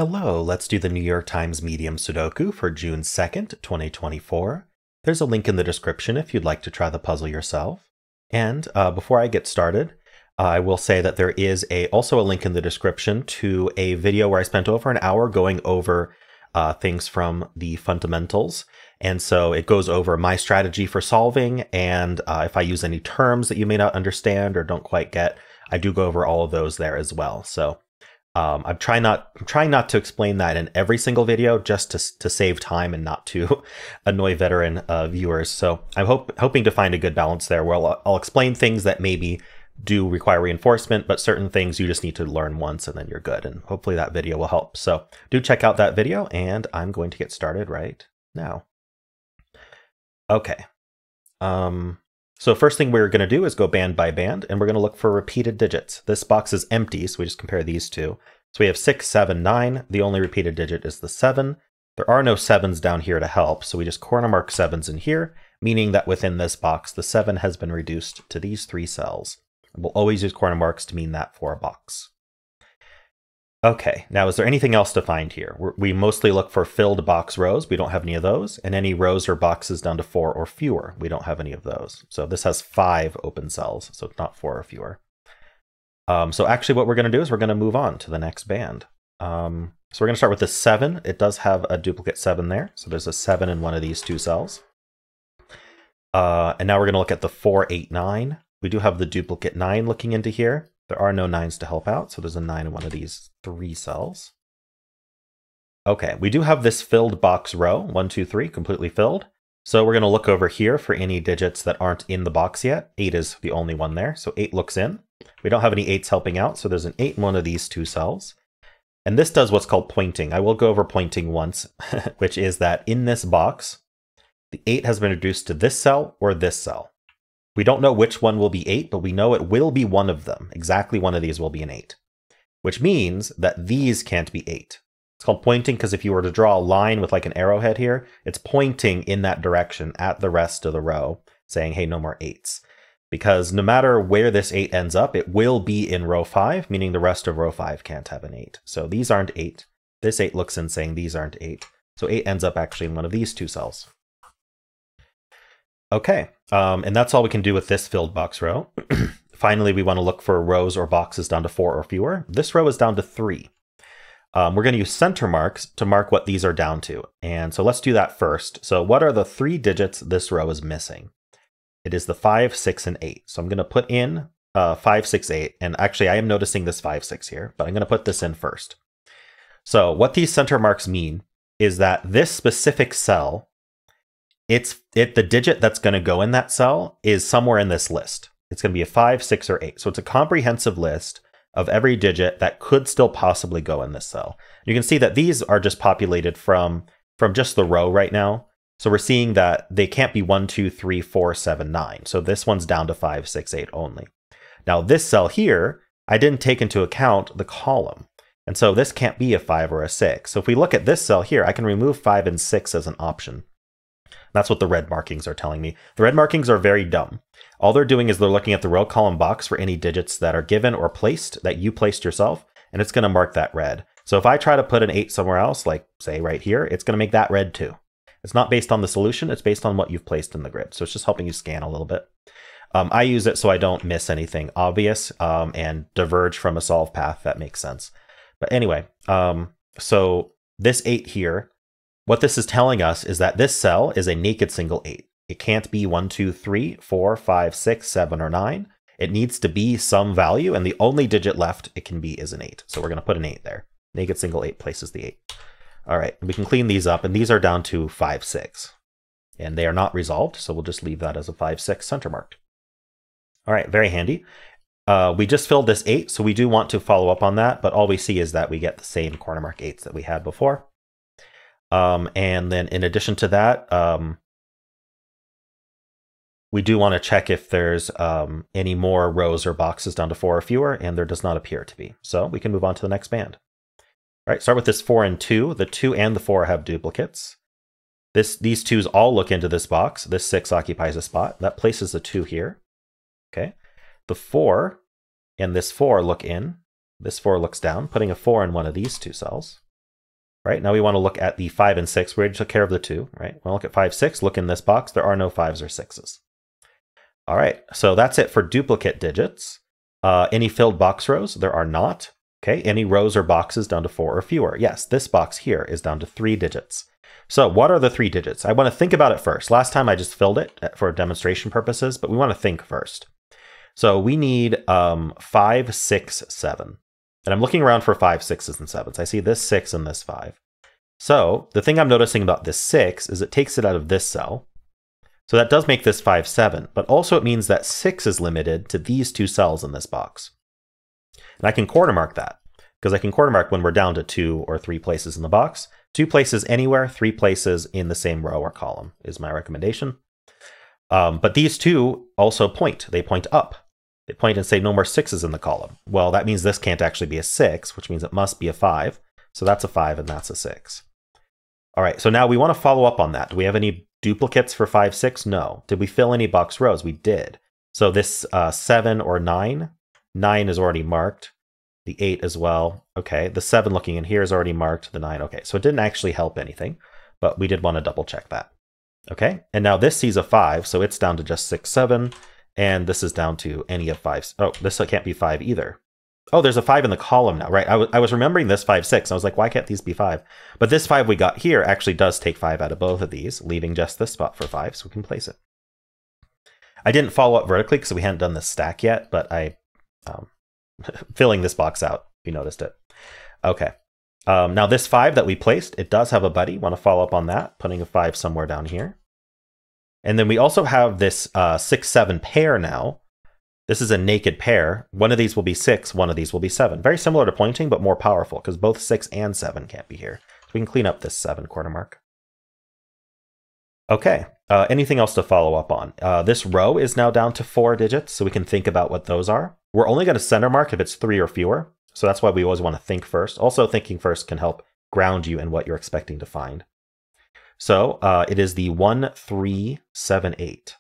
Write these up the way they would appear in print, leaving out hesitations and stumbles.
Hello, let's do the New York Times Medium Sudoku for June 2nd, 2024. There's a link in the description if you'd like to try the puzzle yourself. And before I get started, I will say that there is also a link in the description to a video where I spent over an hour going over things from the fundamentals. And so it goes over my strategy for solving, and if I use any terms that you may not understand or don't quite get, I do go over all of those there as well. So I'm trying not to explain that in every single video, just to save time and not to annoy veteran viewers. So I'm hoping to find a good balance there where I'll explain things that maybe do require reinforcement, but certain things you just need to learn once and then you're good. And hopefully that video will help. So do check out that video, and I'm going to get started right now. Okay. So first thing we're going to do is go band by band, and we're going to look for repeated digits. This box is empty, so we just compare these two. So we have 6, 7, 9. The only repeated digit is the 7. There are no 7s down here to help, so we just corner mark 7s in here, meaning that within this box, the 7 has been reduced to these 3 cells. We'll always use corner marks to mean that for a box. Okay, now is there anything else to find here? We mostly look for filled box rows. We don't have any of those. And any rows or boxes down to 4 or fewer. We don't have any of those. So this has 5 open cells, so it's not 4 or fewer. So actually what we're going to do is we're going to move on to the next band. So we're going to start with the 7. It does have a duplicate 7 there. So there's a 7 in one of these 2 cells. And now we're going to look at the 4, 8, 9. We do have the duplicate 9 looking into here. There are no 9s to help out, so there's a 9 in one of these 3 cells. Okay, we do have this filled box row, 1, 2, 3, completely filled. So we're going to look over here for any digits that aren't in the box yet. 8 is the only one there, so 8 looks in. We don't have any 8s helping out, so there's an 8 in one of these 2 cells. And this does what's called pointing. I will go over pointing once, which is that in this box, the 8 has been reduced to this cell or this cell. We don't know which one will be 8, but we know it will be one of them. Exactly one of these will be an 8, which means that these can't be 8. It's called pointing because if you were to draw a line with like an arrowhead here, it's pointing in that direction at the rest of the row, saying, hey, no more 8s. Because no matter where this 8 ends up, it will be in row 5, meaning the rest of row 5 can't have an 8. So these aren't 8. This 8 looks in saying these aren't 8. So 8 ends up actually in one of these 2 cells. Okay, and that's all we can do with this filled box row. Finally, we want to look for rows or boxes down to 4 or fewer. This row is down to 3. We're going to use center marks to mark what these are down to. And so let's do that first. So what are the 3 digits this row is missing? It is the 5, 6, and 8. So I'm going to put in 5, 6, 8. And actually, I am noticing this 5, 6 here, but I'm going to put this in first. So what these center marks mean is that this specific cell, the digit that's going to go in that cell is somewhere in this list. It's going to be a 5, 6, or 8. So it's a comprehensive list of every digit that could still possibly go in this cell. You can see that these are just populated from just the row right now. So we're seeing that they can't be 1, 2, 3, 4, 7, 9. So this one's down to 5, 6, 8 only. Now this cell here, I didn't take into account the column. And so this can't be a 5 or a 6. So if we look at this cell here, I can remove 5 and 6 as an option. That's what the red markings are telling me. The red markings are very dumb. All they're doing is they're looking at the row column box for any digits that are given or placed that you placed yourself, and it's going to mark that red. So if I try to put an 8 somewhere else, like say right here, it's going to make that red too. It's not based on the solution, it's based on what you've placed in the grid. So it's just helping you scan a little bit. I use it so I don't miss anything obvious and diverge from a solve path. That makes sense. But anyway, so this 8 here, what this is telling us is that this cell is a naked single 8. It can't be 1, 2, 3, 4, 5, 6, 7, or 9. It needs to be some value, and the only digit left it can be is an 8. So we're going to put an 8 there. Naked single 8 places the 8. All right, we can clean these up, and these are down to 5, 6. And they are not resolved, so we'll just leave that as a 5, 6 center marked. All right, very handy. We just filled this 8, so we do want to follow up on that, but all we see is that we get the same corner mark 8s that we had before. And then in addition to that, we do want to check if there's any more rows or boxes down to 4 or fewer, and there does not appear to be. So we can move on to the next band. All right, start with this 4 and 2. The 2 and the 4 have duplicates. These 2s all look into this box. This 6 occupies a spot. That places the 2 here. Okay. The 4 and this 4 look in. This 4 looks down, putting a 4 in one of these 2 cells. right? Now we want to look at the 5 and 6. We already took care of the 2, right? We'll look at 5, 6. Look in this box. There are no 5s or 6s. All right, so that's it for duplicate digits. Any filled box rows? There are not. Okay, any rows or boxes down to 4 or fewer? Yes, this box here is down to 3 digits. So what are the 3 digits? I want to think about it first. Last time I just filled it for demonstration purposes, but we want to think first. So we need 5, 6, 7. And I'm looking around for 5, 6s, and 7s. I see this 6 and this 5. So the thing I'm noticing about this 6 is it takes it out of this cell. So that does make this 5, 7, but also it means that 6 is limited to these 2 cells in this box. And I can quarter mark that, because I can quarter mark when we're down to 2 or 3 places in the box. 2 places anywhere, 3 places in the same row or column is my recommendation. But these 2 also point. They point up. They point and say no more 6s in the column. Well, that means this can't actually be a 6, which means it must be a 5. So that's a 5 and that's a 6. All right, so now we want to follow up on that. Do we have any duplicates for 5, 6? No. Did we fill any box rows? We did. So this 7 or 9, 9 is already marked. The 8 as well. Okay, the 7 looking in here is already marked. The 9, okay. So it didn't actually help anything, but we did want to double check that. Okay, and now this sees a 5, so it's down to just 6, 7, and this is down to any of 5s. Oh, this can't be 5 either. Oh, there's a 5 in the column now, right? I was remembering this 5, 6. I was like, why can't these be 5? But this 5 we got here actually does take 5 out of both of these, leaving just this spot for 5, so we can place it. I didn't follow up vertically because we hadn't done this stack yet, but I filling this box out, you noticed it. Okay. Now this 5 that we placed, it does have a buddy. Want to follow up on that, putting a 5 somewhere down here. And then we also have this 6, 7 pair now. This is a naked pair. One of these will be 6, one of these will be 7. Very similar to pointing, but more powerful, because both 6 and 7 can't be here. So we can clean up this 7 quarter mark. Okay, anything else to follow up on? This row is now down to 4 digits, so we can think about what those are. We're only going to center mark if it's 3 or fewer, so that's why we always want to think first. Also, thinking first can help ground you in what you're expecting to find. So it is the 1, 3, 7, 8.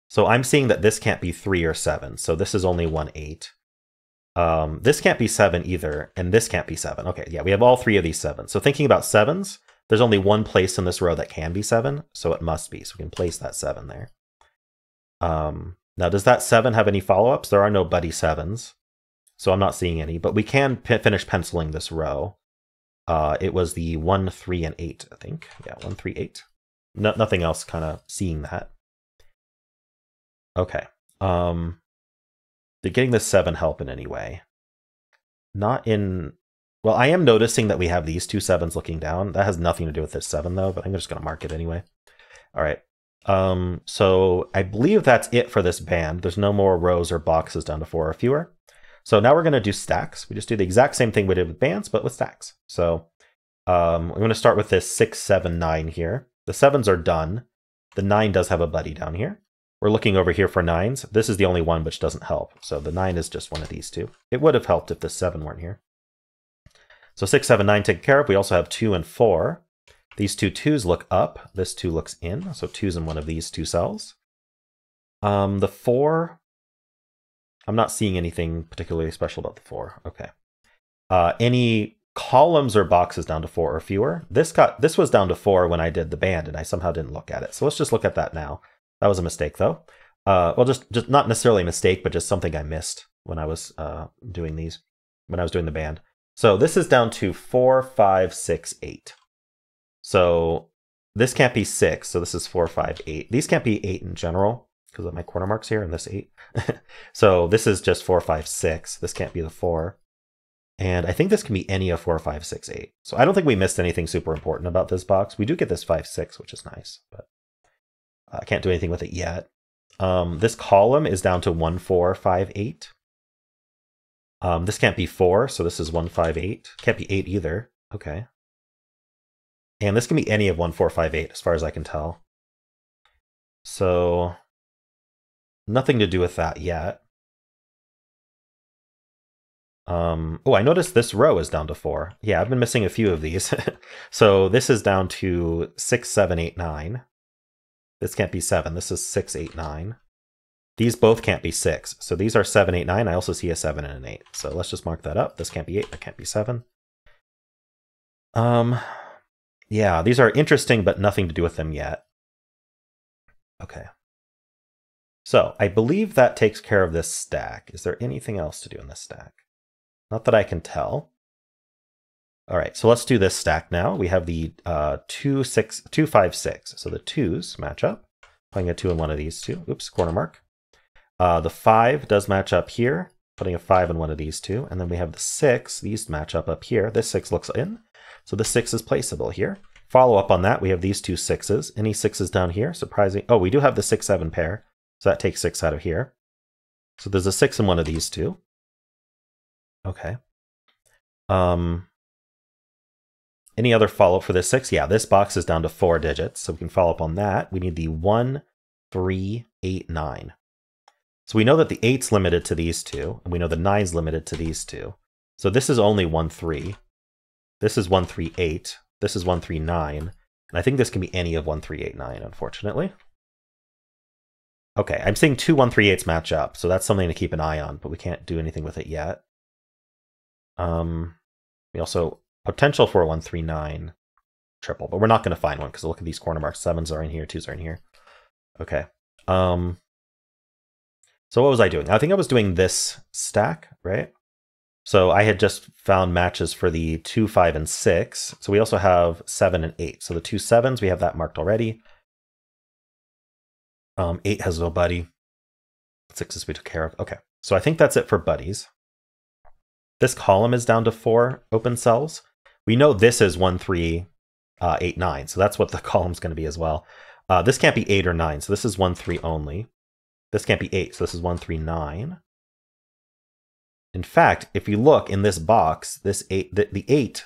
So I'm seeing that this can't be 3 or 7, so this is only 1, 8. This can't be 7 either, and this can't be 7. Okay, yeah, we have all 3 of these 7s. So thinking about 7s, there's only one place in this row that can be 7, so it must be. So we can place that 7 there. Now, does that 7 have any follow-ups? There are no buddy 7s, so I'm not seeing any, but we can finish penciling this row. It was the 1, 3, and 8, I think. Yeah, 1, 3, 8. Nothing else kind of seeing that. Okay. Did getting this 7 help in any way? Not in... Well, I am noticing that we have these 2 7s looking down. That has nothing to do with this 7, though, but I'm just going to mark it anyway. All right. So I believe that's it for this band. There's no more rows or boxes down to 4 or fewer. So now we're going to do stacks. We just do the exact same thing we did with bands, but with stacks. So I'm going to start with this 6, 7, 9 here. The 7s are done. The 9 does have a buddy down here. We're looking over here for 9s. This is the only one which doesn't help. So the 9 is just one of these 2. It would have helped if the 7 weren't here. So 6, 7, 9 taken care of. We also have 2 and 4. These 2 2s look up. This 2 looks in. So 2's in one of these 2 cells. The 4, I'm not seeing anything particularly special about the 4. Okay. Any columns or boxes down to 4 or fewer? This was down to 4 when I did the band, and I somehow didn't look at it. So let's just look at that now. That was a mistake, though. Well, just not necessarily a mistake, but just something I missed when I was doing these, when I was doing the band. So this is down to 4, 5, 6, 8. So this can't be 6, so this is 4, 5, 8. These can't be 8 in general, because of my corner marks here, and this 8. So this is just 4, 5, 6. This can't be the 4. And I think this can be any of 4, 5, 6, 8. So I don't think we missed anything super important about this box. We do get this 5, 6, which is nice, but I can't do anything with it yet. This column is down to 1, 4, 5, 8. This can't be 4, so this is 1, 5, 8. Can't be 8 either. Okay. And this can be any of 1, 4, 5, 8, as far as I can tell. So nothing to do with that yet. Oh, I noticed this row is down to 4. Yeah, I've been missing a few of these. So this is down to 6, 7, 8, 9. This can't be 7. This is 6, 8, 9. These both can't be 6. So these are 7, 8, 9. I also see a 7 and an 8. So let's just mark that up. This can't be 8. That can't be 7. Yeah, these are interesting, but nothing to do with them yet. Okay. So I believe that takes care of this stack. Is there anything else to do in this stack? Not that I can tell. All right, so let's do this stack now. We have the 2, 6, 2, 5, 6. So the 2s match up. Putting a 2 in one of these two. Oops, corner mark. The 5 does match up here. Putting a 5 in one of these two. And then we have the 6. These match up here. This 6 looks in. So the 6 is placeable here. Follow up on that. We have these two 6s. Any 6s down here? Surprising. Oh, we do have the 6-7 pair. So that takes 6 out of here. So there's a 6 in one of these two. Okay. Any other follow-up for this 6? Yeah, this box is down to 4 digits, so we can follow up on that. We need the 1, 3, 8, 9. So we know that the 8's limited to these two, and we know the 9's limited to these two. So this is only 1, 3. This is 1, 3, 8. This is 1, 3, 9. And I think this can be any of 1, 3, 8, 9, unfortunately. Okay, I'm seeing 2 1, 3, 8s match up, so that's something to keep an eye on, but we can't do anything with it yet. We also potential for a 1, 3, 9 triple, but we're not going to find one because look at these corner marks. 7s are in here, 2s are in here. Okay. So what was I doing? I think I was doing this stack, right? So I had just found matches for the 2, 5, and 6. So we also have 7 and 8. So the 2 7s, we have that marked already. 8 has no buddy. 6s we took care of. Okay. So I think that's it for buddies. This column is down to 4 open cells. We know this is 1, 3, 8, 9. So that's what the column's going to be as well. This can't be 8 or 9. So this is 1, 3 only. This can't be 8. So this is 1, 3, 9. In fact, if you look in this box, this 8, the 8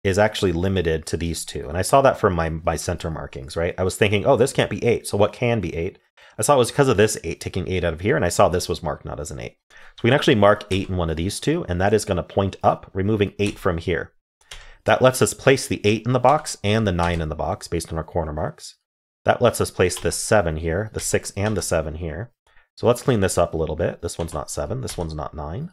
is actually limited to these two. And I saw that from my center markings, right? I was thinking, oh, this can't be 8. So what can be 8? I saw it was because of this 8 taking 8 out of here. And I saw this was marked not as an 8. So we can actually mark 8 in one of these two. And that is going to point up, removing 8 from here. That lets us place the 8 in the box and the 9 in the box based on our corner marks. That lets us place the 7 here, the 6 and the 7 here. So let's clean this up a little bit. This one's not 7. This one's not 9.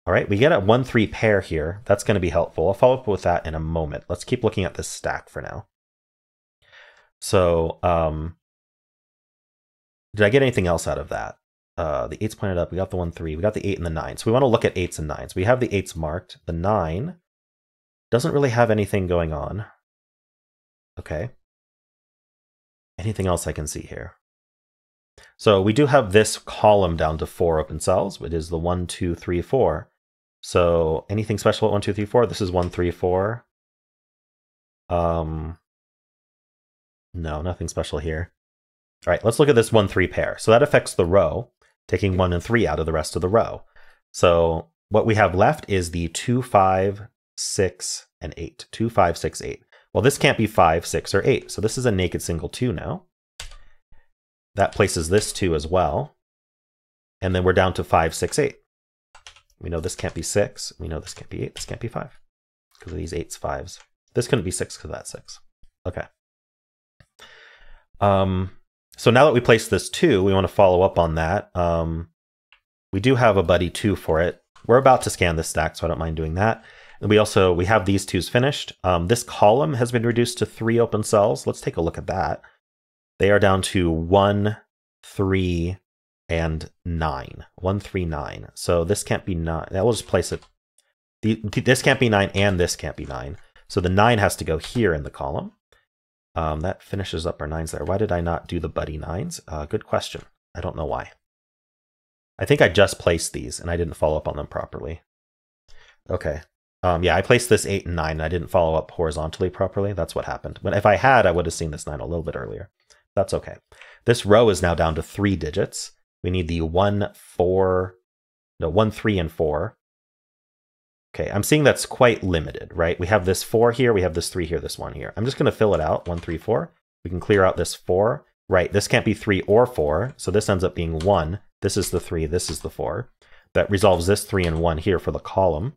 All right, we get a 1, 3 pair here. That's going to be helpful. I'll follow up with that in a moment. Let's keep looking at this stack for now. So did I get anything else out of that? The 8's pointed up. We got the 1, 3. We got the 8 and the 9. So we want to look at 8s and 9s. We have the 8s marked. The 9 doesn't really have anything going on. Okay. Anything else I can see here? So we do have this column down to 4 open cells, which is the 1, 2, 3, 4. So anything special at 1, 2, 3, 4? This is 1, 3, 4. No, nothing special here. All right, let's look at this 1, 3 pair. So that affects the row, taking 1 and 3 out of the rest of the row. So what we have left is the 2, 5, 6, and 8. 2, 5, 6, 8. Well, this can't be 5, 6, or 8. So this is a naked single 2 now. That places this 2 as well. And then we're down to 5, 6, 8. We know this can't be 6. We know this can't be 8. This can't be 5. Because of these 8s, 5s. This couldn't be 6 because of that 6. Okay. So now that we placed this 2, we want to follow up on that. We do have a buddy 2 for it. We're about to scan this stack, so I don't mind doing that. And we have these 2s finished. This column has been reduced to 3 open cells. Let's take a look at that. They are down to 1, 3, and 9. 1, 3, 9. So this can't be 9. That will just place it. This can't be 9 and this can't be 9. So the 9 has to go here in the column. That finishes up our 9s there. Why did I not do the buddy 9s? Good question. I don't know why. I think I just placed these and I didn't follow up on them properly. Okay. Yeah, I placed this 8 and 9 and I didn't follow up horizontally properly. That's what happened. But if I had, I would have seen this 9 a little bit earlier. That's okay. This row is now down to 3 digits. We need the 1, 3, and 4. Okay, I'm seeing that's quite limited, right? We have this 4 here, we have this 3 here, this 1 here. I'm just going to fill it out, 1, 3, 4. We can clear out this 4. Right, this can't be 3 or 4, so this ends up being 1. This is the 3, this is the 4. That resolves this 3 and 1 here for the column.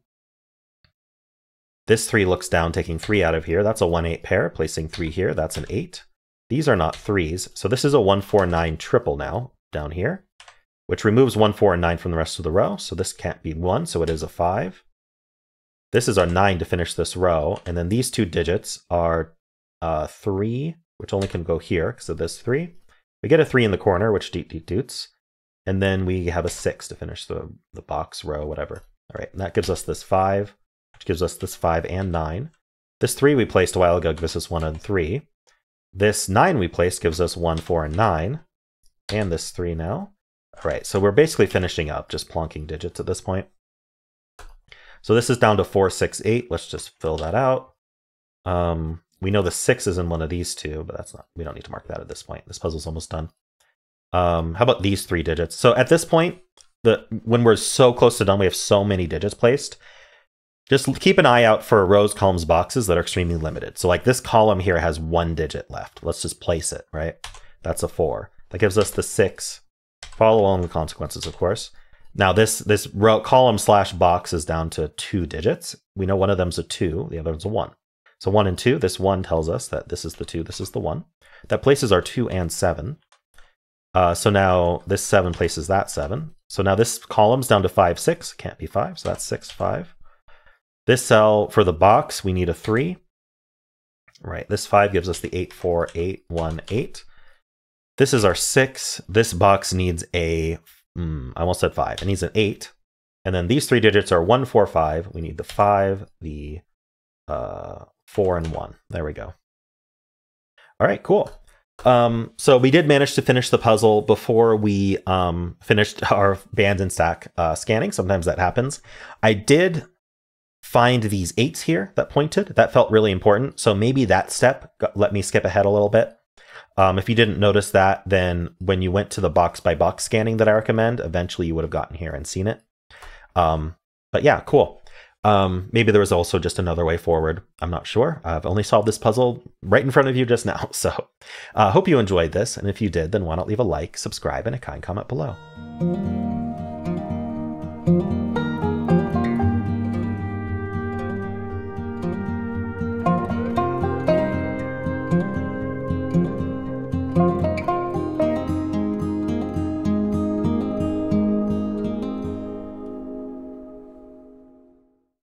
This 3 looks down, taking 3 out of here. That's a 1, 8 pair, placing 3 here. That's an 8. These are not 3s, so this is a 1, 4, 9 triple now, down here, which removes 1, 4, and 9 from the rest of the row. So this can't be 1, so it is a 5. This is our 9 to finish this row. And then these 2 digits are 3, which only can go here because of this 3. We get a 3 in the corner, which doots. And then we have a 6 to finish the box, row, whatever. All right, and that gives us this 5, which gives us this 5 and 9. This 3 we placed a while ago gives us 1 and 3. This 9 we placed gives us 1, 4, and 9. And this 3 now. All right, so we're basically finishing up, just plonking digits at this point. So this is down to 4, 6, 8. Let's just fill that out. We know the 6 is in one of these two, but that's not, we don't need to mark that at this point. This puzzle's almost done. How about these 3 digits? So at this point, when we're so close to done, we have so many digits placed. Just keep an eye out for rows, columns, boxes that are extremely limited. So like this column here has 1 digit left. Let's just place it, right? That's a 4. That gives us the 6. Follow along the consequences, of course. Now this row column / box is down to 2 digits. We know one of them's a 2, the other one's a 1. So 1 and 2, this 1 tells us that this is the 2, this is the 1. That places our 2 and 7. So now this 7 places that 7. So now this column's down to 5, 6. Can't be 5, so that's 6, 5. This cell for the box, we need a 3. Right, this 5 gives us the 8, 4, 8, 1, 8. This is our 6. This box needs a, I almost said 5. It needs an 8. And then these 3 digits are 1, 4, 5. We need the 5, the 4, and 1. There we go. All right, cool. So we did manage to finish the puzzle before we finished our band and stack scanning. Sometimes that happens. I did find these 8s here that pointed. That felt really important. So maybe that step let me skip ahead a little bit. If you didn't notice that, then when you went to the box by box scanning that I recommend, eventually you would have gotten here and seen it. But yeah, cool. Maybe there was also just another way forward. I'm not sure. I've only solved this puzzle right in front of you just now. So hope you enjoyed this. And if you did, then why not leave a like, subscribe, and a kind comment below.